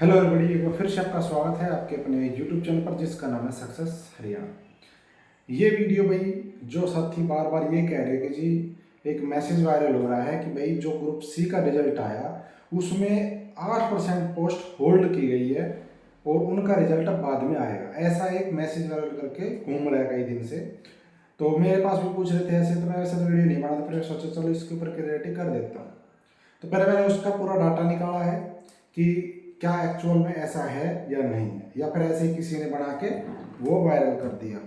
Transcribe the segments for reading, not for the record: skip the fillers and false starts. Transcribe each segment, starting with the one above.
Hello everybody, एक बार फिर से आपका स्वागत है आपके अपने यूट्यूब चैनल पर जिसका नाम है सक्सेस हरियाणा। ये वीडियो भाई जो साथी बार बार ये कह रहे हैं कि जी एक मैसेज वायरल हो रहा है कि भाई जो ग्रुप सी का रिजल्ट आया उसमें 8% पोस्ट होल्ड की गई है और उनका रिजल्ट अब बाद में आएगा, ऐसा एक मैसेज वायरल करके घूम रहा है कई दिन से। तो मेरे पास भी पूछ रहे थे ऐसे, तो मैं वैसे तो वीडियो नहीं बनाता, फिर सोचा चलो इसके ऊपर क्रिएटिव कर देता हूँ। तो पहले मैंने उसका पूरा डाटा निकाला है कि क्या एक्चुअल में ऐसा है या नहीं है, या फिर ऐसे ही किसी ने बना के वो वायरल कर दिया।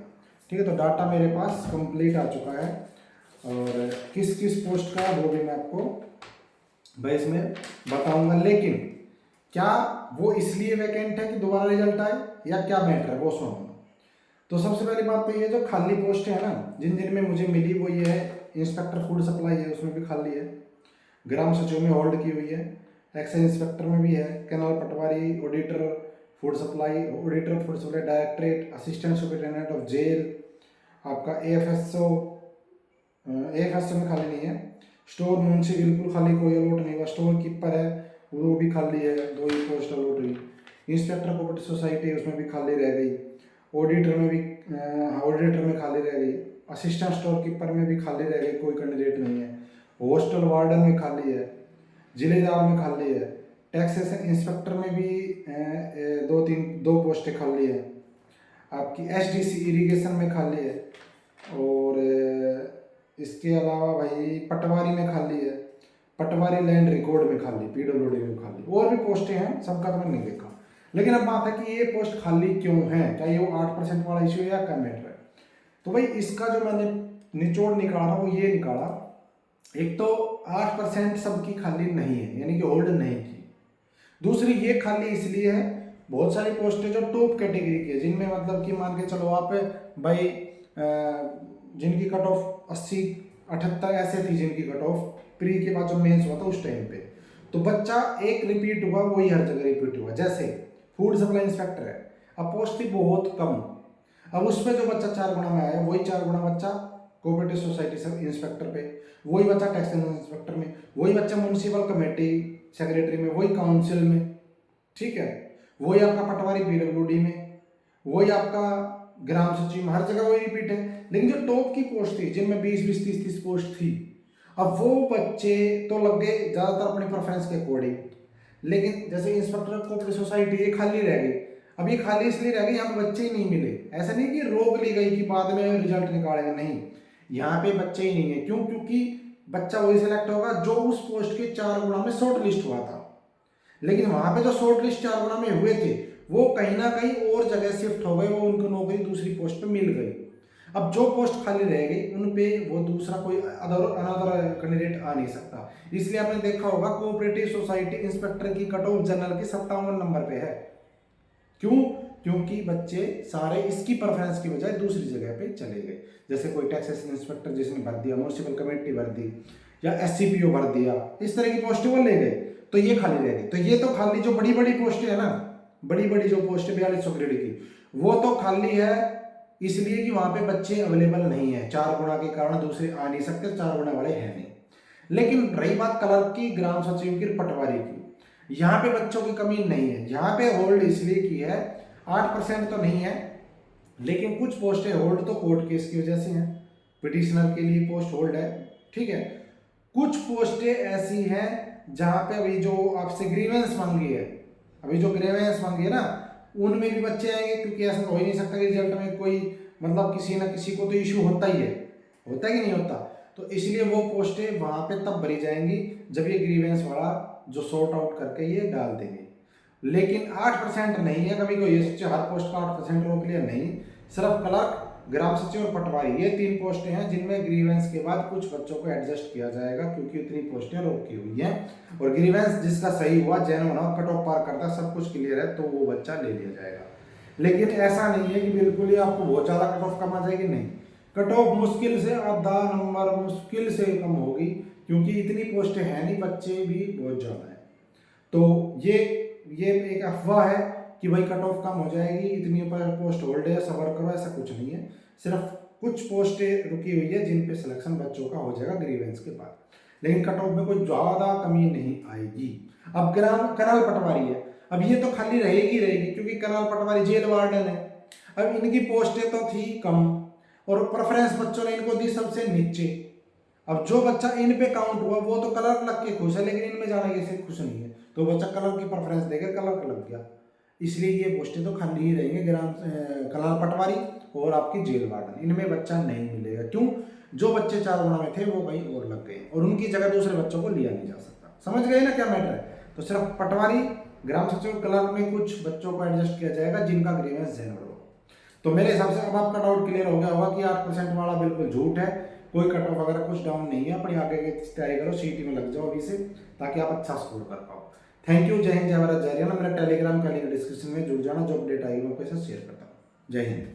ठीक है, तो डाटा मेरे पास कंप्लीट आ चुका है और किस किस पोस्ट का वो भी मैं आपको भाई इसमें बताऊंगा। लेकिन क्या वो इसलिए वैकेंट है कि दोबारा रिजल्ट आए या क्या मैटर है वो सुनूंगा। तो सबसे पहली बात तो ये जो खाली पोस्ट है ना, जिन जिन में मुझे मिली वो ये है, इंस्पेक्टर फूड सप्लाई है उसमें भी खाली है, ग्राम सचिव में होल्ड की हुई है, एक्साइज इंस्पेक्टर में भी है, canal patwari, auditor food supply, directorate, assistant superintendent of jail, आपका एएफएसओ में खाली नहीं है, स्टोर मुंशी बिल्कुल खाली, कोई अलॉट नहीं हुआ, स्टोर कीपर है वो भी खाली है, 2 ही पोस्ट अलॉट हुई, इंस्पेक्टर कोऑपरेटिव सोसाइटी उसमें भी खाली रह गई, ऑडिटर में भी ऑडिटर में खाली रह गई, असिस्टेंट स्टोर कीपर में भी खाली रह गई, कोई कैंडिडेट नहीं है, हॉस्टल वार्डन में खाली है, जिलेदार में खाली है, टैक्सेशन इंस्पेक्टर में भी दो पोस्टें खाली है, आपकी एसडीसी इरिगेशन में खाली है, और इसके अलावा भाई पटवारी में खाली है, पटवारी लैंड रिकॉर्ड में खाली, पीडब्ल्यूडी में खाली, और भी पोस्टें हैं, सबका तो मैंने नहीं देखा। लेकिन अब बात है कि ये पोस्ट खाली क्यों है, क्या ये वो 8% वाला इश्यू है या क्या मैटर है। तो भाई इसका जो मैंने निचोड़ निकाला वो ये निकाला, एक तो 8% सबकी खाली नहीं है, यानी कि होल्ड नहीं की। दूसरी ये खाली इसलिए है, बहुत सारी पोस्टें जो टॉप कैटेगरी की है, जिनमें मतलब कि मान के चलो आप भाई जिनकी कट ऑफ 80 78 ऐसे थी, जिनकी कट ऑफ प्री के बाद जो मेंस हुआ था उस टाइम पे, तो बच्चा एक रिपीट हुआ वही हर जगह रिपीट हुआ। जैसे फूड सप्लाई इंस्पेक्टर है, अब पोस्ट थी बहुत कम, अब उसमें जो बच्चा 4 गुना में आया वही 4 गुना बच्चा कोऑपरेटिव सोसाइटी सब इंस्पेक्टर पे, वही बच्चा टैक्स इंस्पेक्टर में, वही बच्चा म्यूनसिपल कमेटी सेक्रेटरी में, वही काउंसिल में, ठीक है, वही आपका पटवारी पीडब्ल्यूडी में, वही आपका ग्राम सचिव में, हर जगह वही रिपीट है। लेकिन जो टॉप की पोस्ट थी जिनमें 20-20 30-30 पोस्ट थी, अब वो बच्चे तो लग गए ज़्यादातर अपनी प्रेफरेंस के अकॉर्डिंग। लेकिन जैसे इंस्पेक्टर कोऑपरेटिव सोसाइटी ये खाली रह गई, अब ये खाली इसलिए रह गई यहाँ पे बच्चे ही नहीं मिले। ऐसा नहीं कि रोक ली गई कि बाद में रिजल्ट निकालेंगे, नहीं, यहाँ पे बच्चे ही नहीं है। क्यों? क्योंकि बच्चा वही सिलेक्ट होगा जो उस पोस्ट के 4 गुना में शॉर्ट लिस्ट हुआ था। लेकिन वहां पे जो शॉर्ट लिस्ट 4 गुना में हुए थे वो कहीं ना कहीं और जगह शिफ्ट हो गए, वो उनको नौकरी दूसरी पोस्ट पे मिल गई। अब जो पोस्ट खाली रह गई उन पे वो दूसरा कोई अनदर कैंडिडेट आ नहीं सकता। इसलिए आपने देखा होगा कोऑपरेटिव सोसाइटी इंस्पेक्टर की कट ऑफ जनरल की 57 नंबर पे है। क्यों? क्योंकि बच्चे सारे इसकी प्रेफरेंस की बजाय दूसरी जगह पे चले गए। जैसे कोई टैक्सेशन इंस्पेक्टर जिसने भर दिया, म्यूनसिपल कमेटी भर दी, या एससीपीओ भर दिया, इस तरह की पोस्टें वो ले गए, तो ये खाली रह गई। तो ये तो खाली जो बड़ी बड़ी पोस्टें है ना, बड़ी बड़ी जो पोस्टें 4200 ग्रेड की, वो तो खाली है इसलिए कि वहां पे बच्चे अवेलेबल नहीं है, 4 गुना के कारण दूसरे आ नहीं सकते, 4 गुना वाले हैं नहीं। लेकिन रही बात क्लर्क की, ग्राम सचिव की, पटवारी की, यहाँ पे बच्चों की कमी नहीं है। यहाँ पे होल्ड इसलिए की है, 8% तो नहीं है, लेकिन कुछ पोस्टें होल्ड तो कोर्ट केस की वजह से हैं, पिटिशनर के लिए पोस्ट होल्ड है, ठीक है। कुछ पोस्टें ऐसी हैं जहाँ पे अभी जो आपसे ग्रीवेंस मांगी है, अभी जो ग्रीवेंस मांगी है ना, उनमें भी बच्चे आएंगे, क्योंकि ऐसा तो हो ही नहीं सकता कि रिजल्ट में कोई मतलब किसी ना किसी को तो इशू होता ही है, होता कि नहीं होता। तो इसलिए वो पोस्टें वहां पे तब भरी जाएंगी जब ये ग्रीवेंस वाला जो सॉर्ट आउट करके ये डाल देंगे। लेकिन 8% नहीं है, कभी कोई ये सोचे हर पोस्ट का 8% रोक लिया, नहीं, सिर्फ क्लर्क, ग्राम सचिव और पटवारी, ये 3 पोस्टें हैं जिनमें ग्रीवेंस के बाद कुछ बच्चों को एडजस्ट किया जाएगा, क्योंकि इतनी पोस्टें रोकी हुई हैं। और ग्रीवेंस जिसका सही हुआ, जेन्युइन हुआ, कट ऑफ पार करता, सब कुछ क्लियर है, तो वो बच्चा ले लिया जाएगा। लेकिन ऐसा नहीं है कि बिल्कुल ही आपको बहुत ज़्यादा कट ऑफ कम आ जाएगी, नहीं, कट ऑफ मुश्किल से आधा नंबर मुश्किल से कम होगी, क्योंकि इतनी पोस्टें हैं नहीं, बच्चे भी बहुत ज़्यादा हैं। तो ये एक अफवाह है कि भाई कट ऑफ कम हो जाएगी, इतनी पोस्ट होल्ड है, सबर करो, ऐसा कुछ नहीं है। सिर्फ कुछ पोस्टें रुकी हुई है जिन पे सिलेक्शन बच्चों का हो जाएगा ग्रीवेंस के बाद, लेकिन कट ऑफ में कोई ज़्यादा कमी नहीं आएगी। अब ग्राम कनाल पटवारी है, अब ये तो खाली रहेगी रहेगी क्योंकि कनाल पटवारी जेल वार्डन है। अब इनकी पोस्टें तो थी कम और प्रेफरेंस बच्चों ने इनको दी सबसे नीचे। अब जो बच्चा इन पे काउंट हुआ वो तो कलर लग के खुश है, लेकिन इनमें जाने से खुश नहीं है, तो बच्चा कलर की प्रेफरेंस देकर कलर का लग गया। इसलिए ये पोस्टें तो खाली ही रहेंगे, ग्राम कनाल पटवारी और आपकी जेल वार्डन, इनमें बच्चा नहीं मिलेगा। क्यों? जो बच्चे 4 गुणा में थे वो कहीं और लग गए और उनकी जगह दूसरे बच्चों को लिया नहीं जा सकता। समझ गए ना क्या मैटर है? तो सिर्फ पटवारी, ग्राम सचिव, क्लर्क में कुछ बच्चों को एडजस्ट किया जाएगा जिनका ग्रीवेंस जेन्युइन हो। तो मेरे हिसाब से अब आपका डाउट क्लियर हो गया होगा कि 8% वाला बिल्कुल झूठ है, कोई कट ऑफ वगैरह कुछ डाउन नहीं है। अपनी आगे की तैयारी करो, सीटी में लग जाओ अभी से, ताकि आप अच्छा स्कोर कर पाओ। Thank you. जय हिंद, जय भारत, जय हरियाणा। मेरा टेलीग्राम का लिंक डिस्क्रिप्शन में जुड़ जाना, जो अपडेट आएगी मैं आपके साथ शेयर करता हूँ। जय हिंद।